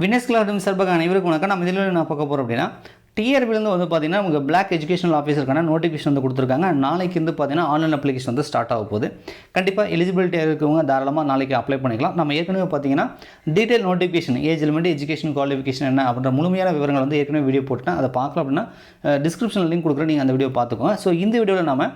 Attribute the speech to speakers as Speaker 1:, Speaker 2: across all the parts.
Speaker 1: Venus class சார்பாக அனைவருக்கும் வணக்கம். நம்ம இதில் நான் பார்க்க போகிறோம் அப்படின்னா டிஆர்பிலேருந்து வந்து பார்த்தீங்கன்னா நமக்கு பிளாக் எஜுகேஷனல் ஆஃபீஸருக்கான நோட்டிஃபிகேஷன் வந்து கொடுத்துருக்காங்க. நாளைக்கு வந்து பார்த்தீங்கன்னா ஆன்லைன் அப்ளிகேஷன் வந்து ஸ்டார்ட் ஆக போகுது. கண்டிப்பாக எலிஜிபிலிட்டியாக இருக்கவங்க தாராளமாக நாளைக்கு அப்ளை பண்ணிக்கலாம். நம்ம ஏற்கனவே பார்த்தீங்கன்னா detail notification age limit education qualification என்ன அப்படின்ற முழுமையான விவரங்கள் வந்து ஏற்கனவே வீடியோ போட்டுட்டேன். அதை பார்க்கலாம் அப்படின்னா டிஸ்கிரிப்ஷனில் லிங்க் கொடுக்குறேன், நீங்கள் அந்த வீடியோ பார்த்துக்கோங்க. ஸோ இந்த வீடியோவில் நம்ம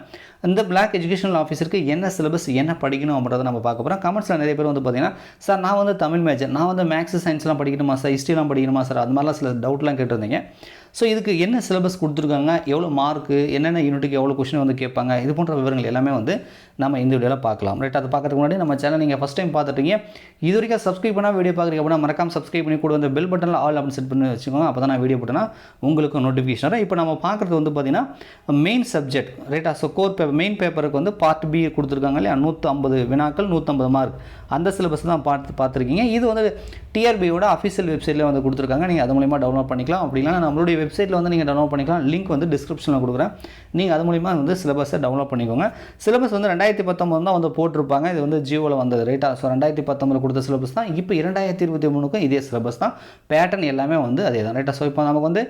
Speaker 1: இந்த பிளாக் எஜுகேஷனல் ஆஃபீஸருக்கு என்ன சிலபஸ் என்ன படிக்கணும் அப்படின்றத நம்ம பார்க்க போகிறோம். கமெண்ட்ஸில் நிறைய பேர் வந்து பார்த்தீங்கன்னா சார் நான் வந்து தமிழ் மேஜர், நான் வந்து மேக்ஸ் சயின்ஸ்லாம் படிக்கணுமா சார், ஹிஸ்ட்ரிலாம் படிக்கணுமா சார், அது மாதிரிலாம் சில டவுட்லாம் கேட்டிருந்தீங்க. ஸோ இதுக்கு என்ன சிலபஸ் கொடுத்துருக்காங்க, எவ்வளோ மார்க்கு, என்னென்ன யூனிட்டுக்கு எவ்வளோ கொஸ்டின் வந்து கேட்பாங்க, இது போன்ற விவரங்கள் எல்லாமே வந்து நம்ம இந்த வீடியோவில் பார்க்கலாம். ரைட், அதை பார்க்கறதுக்கு முன்னாடி நம்ம சேனல் நீங்கள் ஃபஸ்ட் டைம் பார்த்துட்டீங்க, இது வரைக்கும் சப்ஸ்கிரைப் பண்ணால் வீடியோ பார்க்குறீங்க அப்படின்னா மறக்காம சப்ஸ்கிரைப் பண்ணி கூட வந்து பெல் பட்டனில் ஆல் அப்படின்னு செட் பண்ணி வச்சுக்கோங்க. அப்போ தான் நான் வீடியோ போட்டேன்னா உங்களுக்கு நோட்டிஃபிகேஷன் வரும். இப்போ நம்ம பார்க்குறது வந்து பார்த்தீங்கன்னா மெயின் சப்ஜெக்ட். ரைட்டா, ஸோ கோர் பேப்பர் மெயின் பேப்பருக்கு வந்து பார்ட் பி கொடுத்துருக்காங்க இல்லையா, 150 வினாக்கள் 150 மார்க், அந்த சிலபஸ் தான் பார்த்துருக்கீங்க. இது வந்து டிஆர்பியோட அஃபிஷியல் வெப்சைட்டில் வந்து கொடுத்துருக்காங்க. நீங்கள் அது மூலிமா டவுன்லோட் பண்ணிக்கலாம். அப்படி இல்லைனா நம்மளுடைய வெப்சைட்டில் வந்து நீங்கள் டவுன்லோட் பண்ணிக்கலாம். லிங்க் வந்து டிஸ்கிரிப்ஷனில் கொடுக்குறேன், நீங்கள் அது மூலிமா வந்து சிலபஸை டவுன்லோட் பண்ணிக்கோங்க. சிலபஸ் வந்து 2019 தான் வந்து போட்டிருப்பாங்க. இது வந்து ஜியோவில் வந்தது. ரைட்டா, ஸோ 2019 கொடுத்த சிலபஸ் தான் இப்போ 2023க்கும் இதே சிலபஸ் தான். பேட்டர்ன் எல்லாமே வந்து அதே தான். ரைட்டா, ஸோ இப்போ நமக்கு வந்து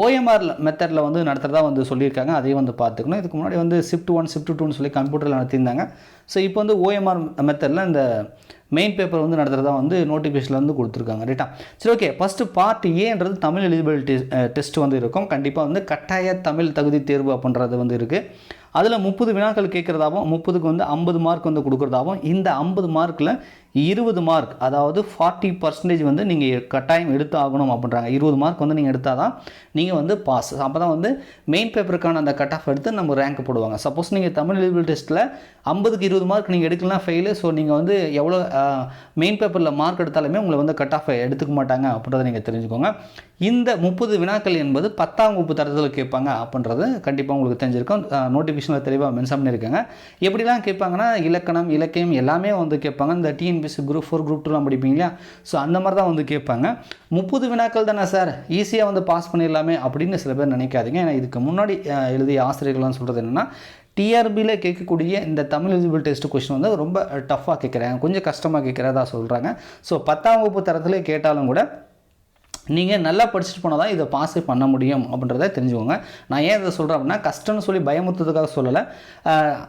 Speaker 1: ஓஎம்ஆர் மெத்தடில் வந்து நடத்துகிறதா வந்து சொல்லியிருக்காங்க. அதையும் வந்து பார்த்துக்கணும். இதுக்கு முன்னாடி வந்து ஷிஃப்ட் 1 ஷிஃப்ட் 2ன்னு சொல்லி கம்ப்யூட்டரில் நடத்தியிருந்தாங்க. ஸோ இப்போ வந்து ஓஎம்ஆர் மெத்தடில் இந்த மெயின் பேப்பர் வந்து நடத்துகிறதா வந்து நோட்டிஃபிகேஷனில் வந்து கொடுத்துருக்காங்க. ரைட்டா, சரி, ஓகே. ஃபஸ்ட்டு பார்ட் ஏன்றது தமிழ் எலிஜிபிலிட்டி டெஸ்ட் வந்து இருக்கும். கண்டிப்பாக வந்து கட்டாய தமிழ் தகுதி தேர்வு அப்படின்றது வந்து இருக்குது. அதில் 30 வினாக்கள் கேட்குறதாகவும் 30க்கு வந்து 50 மார்க் வந்து கொடுக்குறதாகவும், இந்த 50 மார்க்கில் 20 மார்க் அதாவது 40% வந்து நீங்கள் கட்டாயம் எடுத்து ஆகணும் அப்படின்றாங்க. 20 மார்க் வந்து நீங்கள் எடுத்தால் தான் நீங்கள் வந்து பாஸ். அப்போ தான் வந்து மெயின் பேப்பருக்கான அந்த கட் ஆஃப் எடுத்து நம்ம ரேங்க் போடுவாங்க. சப்போஸ் நீங்கள் தமிழ் எலிஜிபிலிட்டி டெஸ்ட்டில் 50க்கு 20 மார்க் நீங்கள் எடுக்கலாம் ஃபெயிலு. ஸோ நீங்கள் வந்து எவ்வளோ மெயின் பேப்பரில் மார்க் எடுத்தாலுமே உங்களை வந்து கட் ஆஃப் எடுத்துக்க மாட்டாங்க அப்படின்றத நீங்கள் தெரிஞ்சுக்கோங்க. இந்த 30 வினாக்கள் என்பது 10ஆம் வகுப்பு தரத்தில் கேட்பாங்க அப்படின்றது கண்டிப்பாக உங்களுக்கு தெரிஞ்சிருக்கும். நோட்டிஃபிகேஷனில் தெளிவாக மென்ஷன் பண்ணியிருக்காங்க. எப்படிலாம் கேட்பாங்கன்னா இலக்கணம் இலக்கியம் எல்லாமே வந்து கேட்பாங்க. இந்த டிஎன்பிஎஸ்சி குரூப் 4 குரூப் 2லாம் படிப்பீங்க இல்லையா, ஸோ அந்த மாதிரி தான் வந்து கேட்பாங்க. 30 வினாக்கள் தானே சார், ஈஸியாக வந்து பாஸ் பண்ணிடலாமே அப்படின்னு சில பேர் நினைக்காதீங்க. ஏன்னா இதுக்கு முன்னாடி எழுதிய ஆசிரியர்கள்லாம் சொல்கிறது என்னென்னா, டிஆர்பியில் கேட்கக்கூடிய இந்த தமிழ் எலிஜிபிள் டெஸ்ட் கொஸ்டின் வந்து ரொம்ப டஃப்பாக கேட்குறாங்க, கொஞ்சம் கஷ்டமாக கேட்குறதா சொல்கிறாங்க. ஸோ 10ஆம் வகுப்பு தரத்தில் கேட்டாலும் கூட நீங்கள் நல்லா படிச்சுட்டு போனால் தான் இதை பாஸே பண்ண முடியும் அப்படின்றத தெரிஞ்சுக்கோங்க. நான் ஏன் இதை சொல்கிறேன் அப்படின்னா, கஷ்டம்னு சொல்லி பயமுறுத்துறதுக்காக சொல்லலை.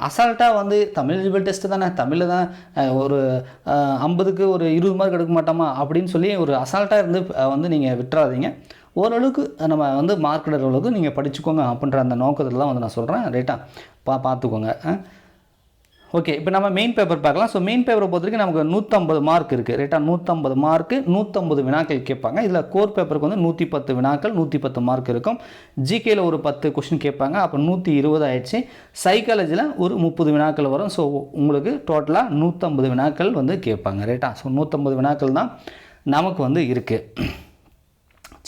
Speaker 1: அசால்ட்டாக வந்து தமிழ் எலிஜிபிள் டெஸ்ட்டு தானே, தமிழில் தான் ஒரு 50க்கு ஒரு 20 மார்க் எடுக்க மாட்டோமா அப்படின்னு சொல்லி ஒரு அசால்ட்டாக இருந்து வந்து நீங்கள் விட்டுறாதீங்க. ஓரளவுக்கு நம்ம வந்து மார்க் எடுக்கிற அளவுக்கு நீங்கள் படிச்சுக்கோங்க அப்படின்ற அந்த நோக்கத்தில் தான் வந்து நான் சொல்கிறேன். ரைட்டா, பார்த்துக்கோங்க. ஓகே, இப்போ நம்ம மெயின் பேப்பர் பார்க்கலாம். ஸோ மெயின் பேப்பரை பொறுத்த வரைக்கும் நமக்கு 150 மார்க் இருக்குது. ரைட்டா, 150 மார்க்கு 150 வினாக்கள் கேட்பாங்க. இதில் கோர் பேப்பருக்கு வந்து 110 வினாக்கள் 110 மார்க் இருக்கும். ஜிகேயில் ஒரு 10 கொஸ்டின் கேட்பாங்க, அப்போ 120 ஆயிடுச்சு. சைக்காலஜியில் ஒரு 30 வினாக்கள் வரும். ஸோ உங்களுக்கு டோட்டலாக 150 வினாக்கள் வந்து கேட்பாங்க. ரைட்டா, ஸோ 150 வினாக்கள் தான் நமக்கு வந்து இருக்குது.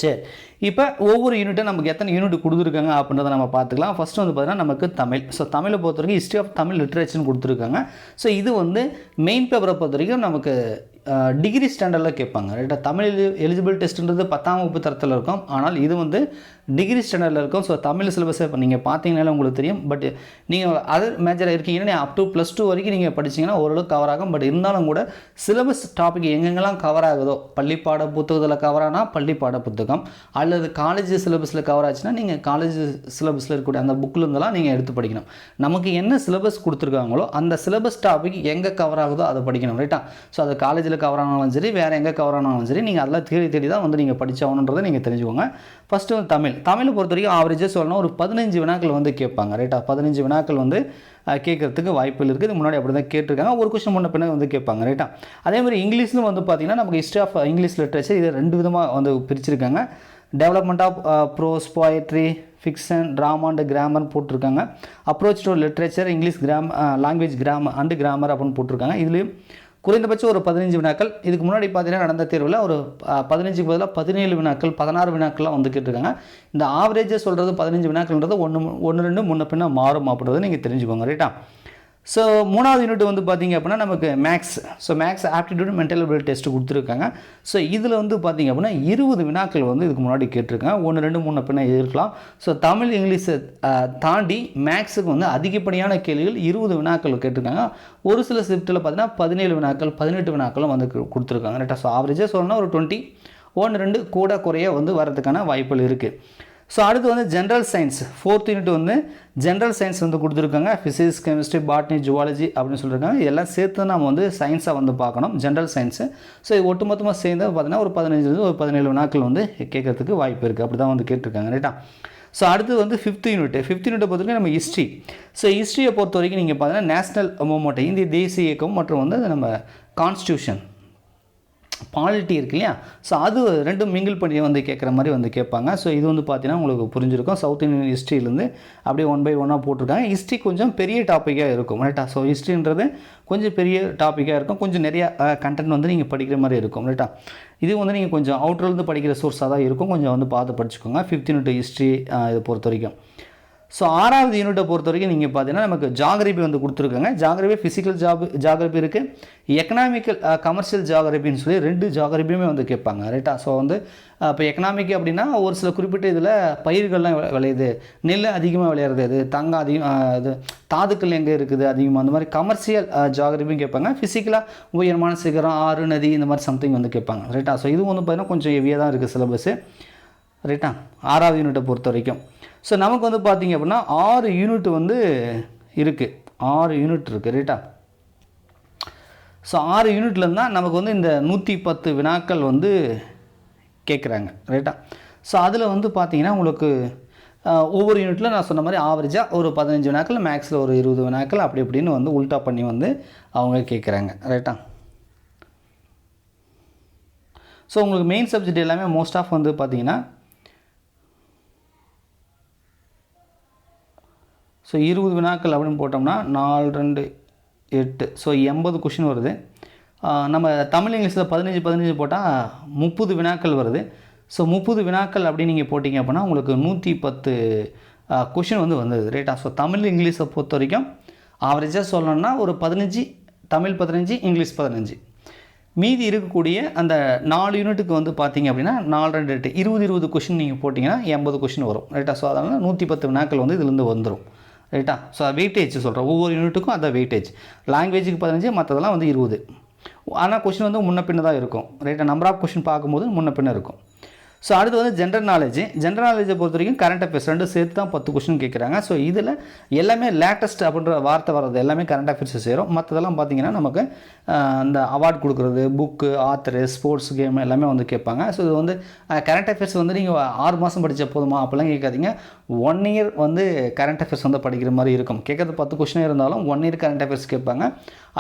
Speaker 1: சரி, இப்போ ஒவ்வொரு யூனிட்டும் நமக்கு எத்தனை யூனிட் கொடுத்துருக்காங்க அப்படின்றத நம்ம பார்த்துக்கலாம். ஃபஸ்ட்டு வந்து பார்த்தீங்கன்னா நமக்கு தமிழ். ஸோ தமிழை பொறுத்த வரைக்கும் ஹிஸ்ட்ரி ஆஃப் தமிழ் லிட்ரேச்சர்னு கொடுத்துருக்காங்க. ஸோ இது வந்து மெயின் பேப்பரை பொறுத்த வரைக்கும் நமக்கு டிகிரி ஸ்டாண்டர்டில் கேட்பாங்க. ரைட்டா, தமிழ் எலிஜிபிள் டெஸ்ட்டுன்றது 10ஆம் வகுப்பு தரத்தில் இருக்கும். ஆனால் இது வந்து டிகிரி ஸ்டாண்டர்டில் இருக்கும். ஸோ தமிழ் சிலபஸை இப்போ நீங்கள் பார்த்தீங்கனாலே உங்களுக்கு தெரியும். பட் நீங்கள் அதர் மேஜராக இருக்கீங்கன்னா அப் டு +2 வரைக்கும் நீங்கள் படிச்சிங்கன்னா ஓரளவுக்கு கவர் ஆகும். பட் இருந்தாலும் கூட சிலபஸ் டாபிக் எங்கெங்கெல்லாம் கவர் ஆகுதோ, பள்ளிப்பாட புத்தகத்தில் கவர் ஆனால் பள்ளிப்பாட புத்தகம், அல்லது காலேஜ் சிலபஸில் கவர் ஆச்சுன்னா நீங்கள் காலேஜ் சிலபஸில் இருக்கக்கூடிய அந்த புக்கில் இருந்தெல்லாம் நீங்கள் எடுத்து படிக்கணும். நமக்கு என்ன சிலபஸ் கொடுத்துருக்காங்களோ அந்த சிலபஸ் டாபிக் எங்கே கவர் ஆகுதோ அதை படிக்கணும். ரைட்டா, ஸோ அது காலேஜில் கவர் ஆனாலும் சரி, வேறு எங்கே கவர் ஆனாலும் சரி, நீங்கள் அதெல்லாம் தேடி தான் வந்து நீங்கள் படித்தாகணுன்றதை நீங்கள் தெரிஞ்சுக்கோங்க. ஃபஸ்ட்டு வந்து தமிழை பொறுத்த வரைக்கும் ஆவரேஜாக சொல்லணும் ஒரு 15 வினாக்கள் வந்து கேட்பாங்க. ரைட்டா, 15 வினாக்கள் வந்து கேட்கறதுக்கு வாய்ப்புகள் இருக்குது. இது முன்னாடி அப்படி தான் கேட்டிருக்காங்க. ஒரு கொஸ்டின் முன்ன பின்ன வந்து கேட்பாங்க. ரைட்டா, அதேமாதிரி இங்கிலீஷில் வந்து பார்த்திங்கன்னா நமக்கு ஹிஸ்ட்ரி ஆஃப் இங்கிலீஷ் லிட்ரேச்சர் இது 2 விதமாக வந்து பிரிச்சிருக்காங்க. Development of prose, poetry, fiction, drama and grammar போட்டிருக்காங்க. Approach to literature, English language grammar and grammar அப்படின்னு போட்டிருக்காங்க. இதுலேயும் குறைந்தபட்சம் ஒரு 15 வினாக்கள். இதுக்கு முன்னாடி பார்த்தீங்கன்னா நடந்த தேர்வில் ஒரு 15க்கு பதிலாக 17 வினாக்கள் 16 வினாக்கள்லாம் வந்து கேட்டிருக்காங்க. இந்த ஆவரேஜாக சொல்கிறது 15 வினாக்கள்ன்றது ஒன்று 2 முன்ன பின்ன மாறும் அப்படின்றத நீங்கள் தெரிஞ்சுக்கோங்க. ரைட்டா, ஸோ 3வது யூனிட் வந்து பார்த்திங்க அப்படின்னா நமக்கு maths. So maths aptitude mental ability test கொடுத்துருக்காங்க. ஸோ இதில் வந்து பார்த்திங்க அப்படின்னா 20 வினாக்கள் வந்து இதுக்கு முன்னாடி கேட்டிருக்காங்க. 1 2 3 பின்ன இருக்கலாம். ஸோ தமிழ் இங்கிலீஷை தாண்டி மேக்ஸுக்கு வந்து அதிகப்படியான கேள்விகள் 20 வினாக்கள் கேட்டிருக்காங்க. ஒரு சில ஷிஃப்ட்டில் பார்த்தீங்கன்னா 17 வினாக்கள் 18 வினாக்களும் வந்து கொடுத்துருக்காங்க. ரைட்டா, ஸோ ஆவரேஜாக சொல்லணும்னா ஒரு 20 1 2 கூட குறைய வந்து வரதுக்கான வாய்ப்புகள் இருக்குது. ஸோ அடுத்து வந்து ஜென்ரல் சயின்ஸ் 4th யூனிட் வந்து ஜென்ரல் சயின்ஸ் வந்து கொடுத்துருக்காங்க. ஃபிசிக்ஸ், கெமிஸ்ட்ரி, பாட்னி, ஜுவாலஜி அப்படின்னு சொல்லியிருக்காங்க. இதெல்லாம் சேர்த்து நம்ம வந்து சயின்ஸாக வந்து பார்க்கணும், ஜென்ரல் சயின்ஸு. ஸோ இது ஒட்டுமொத்தமாக சேர்ந்து பார்த்தீங்கன்னா ஒரு 15 ஒரு 17 வினாக்கள் வந்து கேட்கறதுக்கு வாய்ப்பு இருக்குது. அப்படி தான் வந்து கேட்டிருக்காங்க. ரைட்டா? ஸோ அடுத்து வந்து 5th யூனிட்டை பொறுத்த வரைக்கும் நம்ம ஹிஸ்ட்ரி. ஸோ ஹிஸ்ட்ரியை பொறுத்த வரைக்கும் நீங்கள் பார்த்தீங்கன்னா நேஷ்னல் மூவ்மெண்ட், இந்திய தேசிய இயக்கம் மற்றும் வந்து நம்ம கான்ஸ்டியூஷன் பாலிட்டி இருக்கு இல்லையா, ஸோ அது ரெண்டும் மிங்கிள் பண்ணி வந்து கேட்குற மாதிரி வந்து கேட்பாங்க. ஸோ இது வந்து பார்த்தீங்கன்னா உங்களுக்கு புரிஞ்சிருக்கும். சவுத் இந்தியன் ஹிஸ்ட்ரியிலேருந்து அப்படியே 1 by 1 போட்டிருக்காங்க. ஹிஸ்ட்ரி கொஞ்சம் பெரிய டாப்பிக்காக இருக்கும். ரைட்டா? ஸோ ஹிஸ்ட்ரின்றது கொஞ்சம் பெரிய டாப்பிக்காக இருக்கும். கொஞ்சம் நிறையா கண்டென்ட் வந்து நீங்கள் படிக்கிற மாதிரி இருக்கும். ரைட்டா? இது வந்து நீங்கள் கொஞ்சம் அவுட்டர்லேருந்து படிக்கிற சோர்ஸாக தான் இருக்கும். கொஞ்சம் வந்து பார்த்து படிச்சுக்கோங்க. 5th யூனிட் ஹிஸ்ட்ரி இதை பொறுத்த வரைக்கும். ஸோ 6வது யூனிட்டை பொறுத்த வரைக்கும் நீங்கள் பார்த்தீங்கன்னா நமக்கு ஜாகிரபி வந்து கொடுத்துருக்காங்க. ஜாகிரபி ஃபிசிக்கல் ஜாகிரபி இருக்குது, எக்கனாமிக்கல் கமர்ஷியல் ஜாகிரபின்னு சொல்லி 2 ஜாகிரபியுமே வந்து கேட்பாங்க. ரைட்டா? ஸோ வந்து இப்போ எக்கனாமிக் அப்படின்னா ஒரு சில குறிப்பிட்ட இதில் பயிர்கள்லாம் விளையுது, நெல் அதிகமாக விளையிறது, இது தங்கம் அதிகம், இது தாதுக்கள் எங்கே இருக்குது அதிகமாக, அந்த மாதிரி கமர்ஷியல் ஜாகிரபியும் கேட்பாங்க. ஃபிசிக்கலாக உயரமான சிகரம், ஆறு, நதி, இந்த மாதிரி சம்திங் வந்து கேட்பாங்க. ரைட்டா? ஸோ இதுவும் வந்து பார்த்தீங்கன்னா கொஞ்சம் ஹெவியாக தான் இருக்குது சிலபஸ்ஸு. ரைட்டா? 6வது யூனிட்டை பொறுத்த வரைக்கும். ஸோ நமக்கு வந்து பார்த்திங்க அப்படின்னா 6 யூனிட் வந்து இருக்குது. 6 யூனிட் இருக்குது. ரைட்டா? ஸோ 6 யூனிட்லேருந்து தான் நமக்கு வந்து இந்த 110 வினாக்கள் வந்து கேட்குறாங்க. ரைட்டா? ஸோ அதில் வந்து பார்த்திங்கன்னா உங்களுக்கு ஒவ்வொரு யூனிட்டில் நான் சொன்ன மாதிரி ஆவரேஜாக ஒரு 15 வினாக்கள், மேக்ஸில் ஒரு 20 வினாக்கள், அப்படி இப்படின்னு வந்து உல்ட்டா பண்ணி வந்து அவங்க கேட்குறாங்க. ரைட்டா? ஸோ உங்களுக்கு மெயின் சப்ஜெக்ட் எல்லாமே மோஸ்ட் ஆஃப் வந்து பார்த்திங்கன்னா ஸோ 20 வினாக்கள் அப்படின்னு போட்டோம்னா 4 2 8, ஸோ 80 கொஷின் வருது. நம்ம தமிழ் இங்கிலீஷில் 15 போட்டால் 30 வினாக்கள் வருது. ஸோ 30 வினாக்கள் அப்படின்னு நீங்கள் போட்டிங்க அப்படின்னா உங்களுக்கு 110 கொஷின் வந்து வந்தது. ரைட்டா? ஸோ தமிழ் இங்கிலீஷை பொறுத்த வரைக்கும் ஆவரேஜாக சொல்லணும்னா ஒரு 15, தமிழ் 15, இங்கிலீஷ் 15. மீதி இருக்கக்கூடிய அந்த 4 யூனிட்டுக்கு வந்து பார்த்திங்க அப்படின்னா 4 2 8 20 கொஷின் நீங்கள் போட்டிங்கன்னா 80 கொஷின் வரும். ரைட்டா? ஸோ அதனால் 110 வினாக்கள் வந்து இதுலேருந்து வந்துடும். ரைட்டா? ஸோ வெயிட்டேஜ் சொல்கிறேன், ஒவ்வொரு யூனிட்டுக்கும் அந்த வெயிட்டேஜ். லாங்குவேஜுக்கு 15, மற்றதெல்லாம் வந்து 20. ஆனால் கொஷின் வந்து முன்ன பின்ன தான் இருக்கும். ரைட்டா? நம்பர் ஆஃப் கொஷின் பார்க்கும்போது முன்ன பின்ன இருக்கும். ஸோ அடுத்து வந்து ஜென்ரல் நாலேஜை பொறுத்த வரைக்கும் கரண்ட் அஃபேர்ஸ் 2 சேர்த்து தான் 10 கொஷின் கேட்குறாங்க. ஸோ இதில் எல்லாமே லேட்டஸ்ட் அப்படின்ற வார்த்தை வர்றது எல்லாமே கரண்ட் அஃபேர்ஸ் சேரும். மற்றதெல்லாம் பார்த்திங்கன்னா நமக்கு அந்த அவார்ட் கொடுக்குறது, புக்கு, ஆத்தரு, ஸ்போர்ட்ஸ் கேம் எல்லாமே வந்து கேட்பாங்க. ஸோ இது வந்து கரண்ட் அஃபேர்ஸ் வந்து நீங்கள் 6 மாதம் படித்த போதுமா அப்போல்லாம் கேட்காதீங்க. 1 இயர் வந்து கரண்ட் அஃபேர்ஸ் வந்து படிக்கிற மாதிரி இருக்கும். கேட்குறது 10 கொஷின் இருந்தாலும் 1 இயர் கரண்ட் அஃபேர்ஸ் கேட்பாங்க.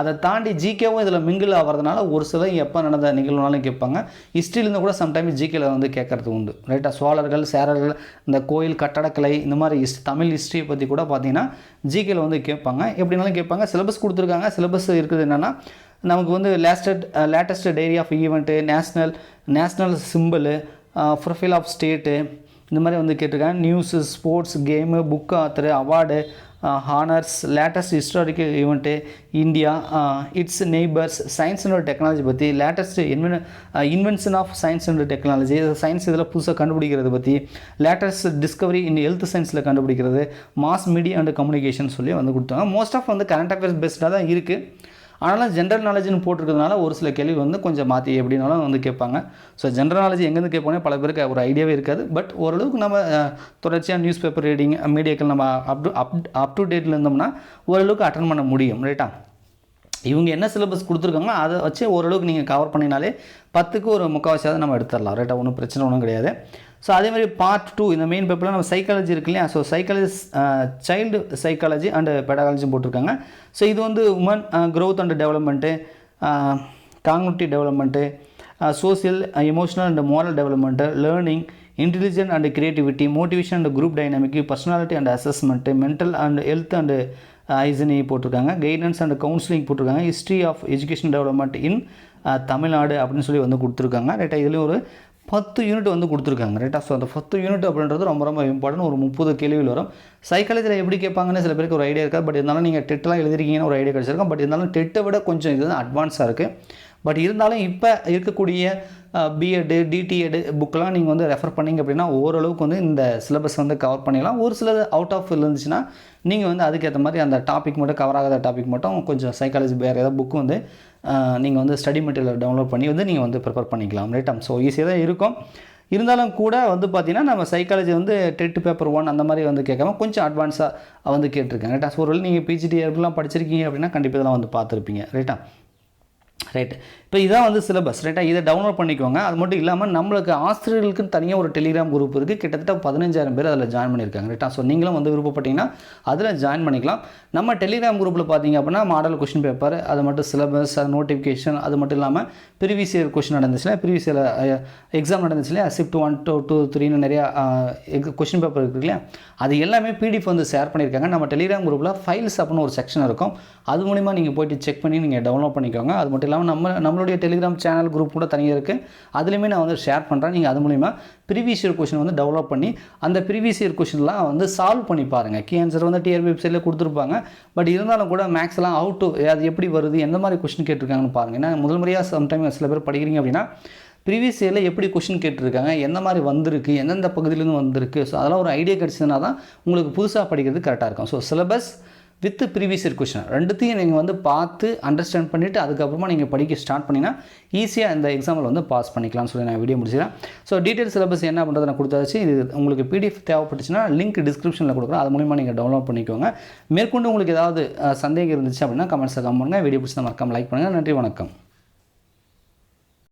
Speaker 1: அதை தாண்டி ஜிகேவும் இதில் மிங்கிள் ஆகிறதுனால ஒரு சில எப்போ நடந்த நிகழ்வுனாலும் கேட்பாங்க. ஹிஸ்ட்ரியிலேருந்து கூட சம்டைம்ஸ் ஜிகேல வந்து கேட்கறது உண்டு. ரைட்டா? சோழர்கள், சேரர்கள், இந்த கோயில் கட்டடக்கலை, இந்த மாதிரி தமிழ் ஹிஸ்ட்ரியை பற்றி கூட பார்த்தீங்கன்னா ஜிகேல வந்து கேட்பாங்க. எப்படினாலும் கேட்பாங்க. சிலபஸ் கொடுத்துருக்காங்க. சிலபஸ் இருக்குது என்னென்னா நமக்கு வந்து latest diary of event, national symbol, profile of state, இந்த மாதிரி வந்து கேட்டிருக்காங்க. News, sports, game, book, author, award, honours, latest historical event, India, its neighbours, science and technology பற்றி, latest invention of science and technology, science இதில் புதுசாக கண்டுபிடிக்கிறது பற்றி, latest Discovery இன் health சயின்ஸில் கண்டுபிடிக்கிறது, மாஸ் மீடியா அண்ட் கம்யூனிகேஷன் சொல்லி வந்து கொடுத்தாங்க. மோஸ்ட் ஆஃப் வந்து கரண்ட் அஃபேர்ஸ் பெஸ்ட்டாக தான் இருக்குது. ஆனாலும் ஜென்ரல் நாலேஜ்னு போட்டிருக்கிறதுனால ஒரு சில கேள்வி வந்து கொஞ்சம் மாற்றி எப்படினாலும் வந்து கேட்பாங்க. ஸோ ஜென்ரல் நாலேஜ் எங்கேருந்து கேட்போனே பல பேருக்கு ஒரு ஐடியாவே இருக்காது. பட் ஓரளவுக்கு நம்ம தொடர்ச்சியாக நியூஸ் பேப்பர் ரீடிங், மீடியாக்கள் நம்ம அப் டு டேட்டில் இருந்தோம்னா ஓரளவுக்கு அட்டன் பண்ண முடியும். ரைட்டா? இவங்க என்ன சிலபஸ் கொடுத்துருக்காங்க அதை வச்சு ஓரளவுக்கு நீங்கள் கவர் பண்ணினாலே 10க்கு ஒரு முக்கால்வாசியாவது நம்ம எடுத்துடலாம். ரைட்டா? ஒன்றும் பிரச்சனை ஒன்றும் கிடையாது. ஸோ அதேமாதிரி பார்ட் 2 இந்த மெயின் பேப்பரில் நம்ம சைக்காலஜி இருக்கு இல்லையா, so psychology, child psychology and பெடாலஜியும் போட்டிருக்காங்க. ஸோ இது வந்து human growth and development, cognitive development, social, emotional and moral development, learning, intelligent and creativity, motivation and group dynamic, personality and assessment, mental and health and hygiene போட்டிருக்காங்க. Guidance and counselling போட்டிருக்காங்க. History of education development in Tamil Nadu அப்படின்னு சொல்லி வந்து கொடுத்துருக்காங்க. ரைட்டா? இதுலேயும் ஒரு 10 unit வந்து கொடுத்துருக்காங்க. ரைட்டா? ஸோ அந்த 10 யூனிட் அப்படின்றது ரொம்ப ரொம்ப இம்பார்ட்டன்ட். ஒரு 30 கேள்விகள் வரும். சைக்காலஜியில் எப்படி கேட்பாங்கன்னு சில பேருக்கு ஒரு ஐடியா இருக்காது. பட் இருந்தாலும் நீங்கள் டெட்டெலாம் எழுதிருக்கீங்கன்னு ஒரு ஐடியா கிடச்சிருக்கும். பட் இருந்தாலும் டெட்டை விட கொஞ்சம் இது அட்வான்ஸாக இருக்குது. பட் இருந்தாலும் இப்போ இருக்கக்கூடிய பிஎட் டிடிஎட் புக்கெலாம் நீங்கள் வந்து ரெஃபர் பண்ணிங்க அப்படின்னா ஓரளவுக்கு வந்து இந்த சிலபஸ் வந்து கவர் பண்ணிடலாம். ஒரு சிலது அவுட் ஆஃப் இருந்துச்சுன்னா நீங்கள் வந்து அதுக்கேற்ற மாதிரி அந்த டாபிக் மட்டும் கவர் ஆகாத டாபிக் மட்டும் கொஞ்சம் சைக்காலஜி வேறு ஏதாவது புக்கு வந்து நீங்கள் வந்து ஸ்டடி மெட்டீரியல் டவுன்லோட் பண்ணி வந்து நீங்கள் வந்து ப்ரிப்பேர் பண்ணிக்கலாம் ரைட்டா. ஸோ ஈஸியாக தான் இருக்கும். இருந்தாலும் கூட வந்து பார்த்திங்கன்னா நம்ம சைக்காலஜி வந்து டெட் பேப்பர் 1 அந்த மாதிரி வந்து கேட்காம கொஞ்சம் அட்வான்ஸாக வந்து கேட்டிருக்காங்க ரைட்டா. ஸோ ஒரு நீங்கள் பிஜிடிஆர்லாம் படிச்சிருக்கீங்க அப்படின்னா கண்டிப்பாக இதெல்லாம் வந்து பார்த்துருப்பீங்க ரைட்டா. ரைட்டு. இப்போ இதான் வந்து சிலபஸ் ரைட்டா. இதை டவுன்லோட் பண்ணிக்கோங்க. அது மட்டும் இல்லாமல் நம்மளுக்கு ஆசிரியர்களுக்குன்னு தனியாக ஒரு டெலிகிராம் குரூப் இருக்குது. கிட்டத்தட்ட 15,000 பேர் அதில் ஜாயின் பண்ணியிருக்காங்க ரைட்டா. ஸோ நீங்களும் வந்து விருப்பப்பட்டீங்கன்னா அதில் ஜாயின் பண்ணிக்கலாம். நம்ம டெலிகிராம் குரூப்பில் பார்த்தீங்க அப்படின்னா மாடல் கொஷின் பேப்பர், அது மட்டும் சிலபஸ், அது நோட்டிஃபிகேஷன், அது மட்டும் இல்லாமல் ப்ரீவியஸ் இயர் கொஷின் நடந்துச்சுல, ப்ரீவியஸ் இயர் எக்ஸாம் நடந்துச்சு இல்லையா, ஷிஃப்ட் 1 2 3ன்னு நிறையா கொஷின் பேப்பர் இருக்குது இல்லையா, அது எல்லாமே பிடிஎஃப் வந்து ஷேர் பண்ணியிருக்காங்க. நம்ம டெலிகிராம் குரூப்பில் ஃபைல்ஸ் அப்படின்னு ஒரு செக்ஷன் இருக்கும். அது மூலிமா நீங்கள் போய்ட்டு செக் பண்ணி நீங்கள் டவுன்லோட் பண்ணிக்கோங்க. அது மட்டும் இல்லாமல் நம்மளுடைய டெலிகிராம் சேனல் குரூப் கூட தனியாக இருக்குது. அதுலேயுமே நான் வந்து ஷேர் பண்ணுறேன். நீங்கள் அது மூலிமா ப்ரீவியஸ் இயர் கொஷின் வந்து டெவலப் பண்ணி அந்த ப்ரீவியஸ் இயர் கொஷின்லாம் வந்து சால்வ் பண்ணி பாருங்கள். கீ ஆன்சர் வந்து டிஆர்பி வெப்சைட்டில் கொடுத்துருப்பாங்க. பட் இருந்தாலும் கூட மேக்ஸ்லாம் அது எப்படி வருது, எந்த மாதிரி கொஷின் கேட்டிருக்காங்கன்னு பாருங்கள். ஏன்னா முதல் முறையாக சம்டைம் சில பேர் படிக்கிறீங்க அப்படின்னா ப்ரீவியஸ் இயரில் எப்படி கொஷின் கேட்டிருக்காங்க, எந்த மாதிரி வந்திருக்கு, எந்தெந்த பகுதியிலேருந்து வந்திருக்கு, ஸோ அதெல்லாம் ஒரு ஐடியா கிடச்சதுனா தான் உங்களுக்கு புதுசாக படிக்கிறது கரெக்டாக இருக்கும். So syllabus with previous year question ரெண்டுத்தையும் நீங்கள் வந்து பார்த்து அண்டர்ஸ்டாண்ட் பண்ணிவிட்டு அதுக்கப்புறமா நீங்கள் படிக்க ஸ்டார்ட் பண்ணிங்கன்னா ஈஸியாக இந்த எக்ஸாமில் வந்து பாஸ் பண்ணிக்கலாம்னு சொல்லி நான் வீடியோ முடிச்சிடறேன். ஸோ டீட்டெயில் சிலபஸ் என்ன பண்ணுறது நான் கொடுத்தாச்சு. இது உங்களுக்கு பிடிஎஃப் தேவைப்பட்டுச்சுன்னா லிங்க் டிஸ்கிரிப்ஷனில் கொடுக்குறேன். அது மூலிமா நீங்கள் டவுன்லோட் பண்ணிக்கோங்க. மேற்கொண்டு உங்களுக்கு ஏதாவது சந்தேகம் இருந்துச்சு அப்படின்னா கமெண்ட்ஸில் கமெண்ட் பண்ணுங்கள். வீடியோ பிடிச்சா மறக்காம லைக் பண்ணுங்கள். நன்றி, வணக்கம்.